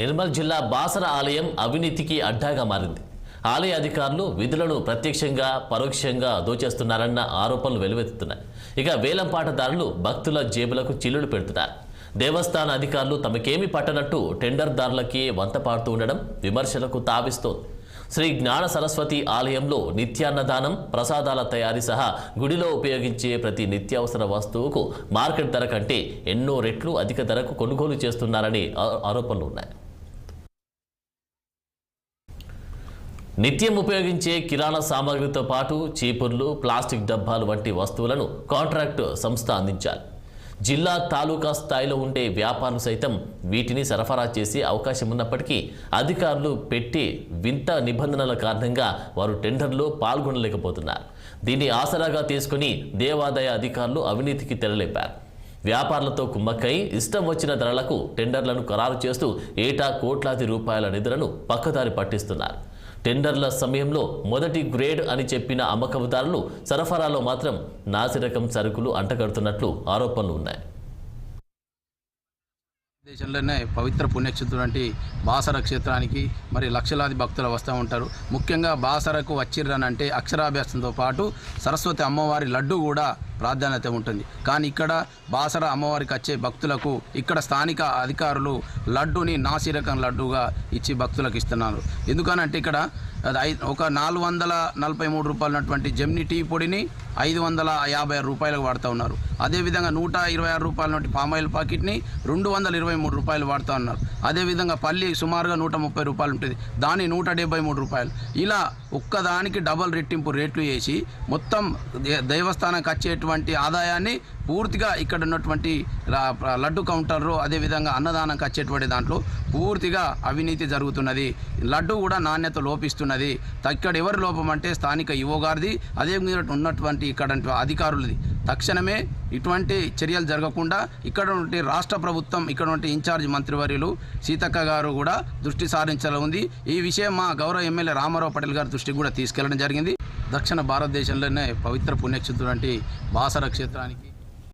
నిర్మల్ జిల్లా బాసర ఆలయం అవినీతికి అడ్డాగా మారింది. ఆలయ అధికారులు విధులను ప్రత్యక్షంగా పరోక్షంగా దోచేస్తున్నారన్న ఆరోపణలు వెలువెత్తుతున్నాయి. ఇక వేలంపాటదారులు భక్తుల జేబులకు చిల్లులు పెడుతున్నారు. దేవస్థాన అధికారులు తమకేమీ పట్టనట్టు టెండర్దారులకి వంత పాడుతూ ఉండడం విమర్శలకు తావిస్తోంది. శ్రీ జ్ఞాన సరస్వతి ఆలయంలో నిత్యాన్నదానం, ప్రసాదాల తయారీ సహా గుడిలో ఉపయోగించే ప్రతి నిత్యావసర వస్తువుకు మార్కెట్ ధర కంటే ఎన్నో రెట్లు అధిక ధరకు కొనుగోలు చేస్తున్నారని ఆరోపణలు ఉన్నాయి. నిత్యం ఉపయోగించే కిరాణా సామాగ్రితో పాటు చీపుర్లు, ప్లాస్టిక్ డబ్బాలు వంటి వస్తువులను కాంట్రాక్టు సంస్థ అందించాలి. జిల్లా, తాలూకా స్థాయిలో ఉండే వ్యాపారులు సైతం వీటిని సరఫరా చేసే అవకాశం ఉన్నప్పటికీ అధికారులు పెట్టి వింత నిబంధనల కారణంగా వారు టెండర్లో పాల్గొనలేకపోతున్నారు. దీన్ని ఆసరాగా తీసుకుని దేవాదాయ అధికారులు అవినీతికి తెరలేపారు. వ్యాపారులతో కుమ్మక్కై ఇష్టం వచ్చిన ధరలకు టెండర్లను ఖరారు చేస్తూ ఏటా కోట్లాది రూపాయల నిధులను పక్కదారి పట్టిస్తున్నారు. టెండర్ల సమయంలో మొదటి గ్రేడ్ అని చెప్పిన అమ్మకందారులు సరఫరాలో మాత్రం నాసిరకం సరుకులు అంటగడుతున్నట్లు ఆరోపణలు ఉన్నాయి. దేశంలోనే పవిత్ర పుణ్యక్షేత్రం బాసర క్షేత్రానికి మరి లక్షలాది భక్తులు వస్తూ ఉంటారు. ముఖ్యంగా బాసరకు వచ్చిర్రనంటే అక్షరాభ్యాసంతో పాటు సరస్వతి అమ్మవారి లడ్డు కూడా ప్రాధాన్యత ఉంటుంది. కానీ ఇక్కడ బాసర అమ్మవారికి వచ్చే భక్తులకు ఇక్కడ స్థానిక అధికారులు లడ్డుని నాసిరకం లడ్డుగా ఇచ్చి భక్తులకు ఇస్తున్నారు. ఎందుకనంటే ఇక్కడ ఒక 443 రూపాయలు ఉన్నటువంటి జెమిని టీ పొడిని 556 రూపాయలకు వాడుతూ ఉన్నారు. అదేవిధంగా 126 రూపాయల నుండి పామాయిల్ ప్యాకెట్ని 223 రూపాయలు వాడుతూ ఉన్నారు. అదేవిధంగా పల్లి సుమారుగా 130 రూపాయలు ఉంటుంది, దాన్ని 173 రూపాయలు. ఇలా ఒక్కదానికి డబల్ రెట్టింపు రేట్లు వేసి మొత్తం దేవస్థానానికి వచ్చేటువంటి ఆదాయాన్ని పూర్తిగా ఇక్కడ ఉన్నటువంటి లడ్డు కౌంటర్లో అదేవిధంగా అన్నదానంకి వచ్చేటువంటి దాంట్లో పూర్తిగా అవినీతి జరుగుతున్నది. లడ్డు కూడా నాణ్యత లోపిస్తున్నది. ఇక్కడ ఎవరి లోపం అంటే స్థానిక ఈవో గారిది, అదే ఉన్నటువంటి ఇక్కడ అధికారులది. తక్షణమే ఇటువంటి చర్యలు జరగకుండా ఇక్కడ నుండి రాష్ట్ర ప్రభుత్వం ఇక్కడ నుండి ఇన్ఛార్జ్ మంత్రివర్యులు సీతక్క గారు కూడా దృష్టి సారించాలి ఉంది. ఈ విషయం మా గౌరవ ఎమ్మెల్యే రామారావు పటేల్ గారి దృష్టికి కూడా తీసుకెళ్లడం జరిగింది. దక్షిణ భారతదేశంలోనే పవిత్ర పుణ్యక్షేత్రం బాసర క్షేత్రానికి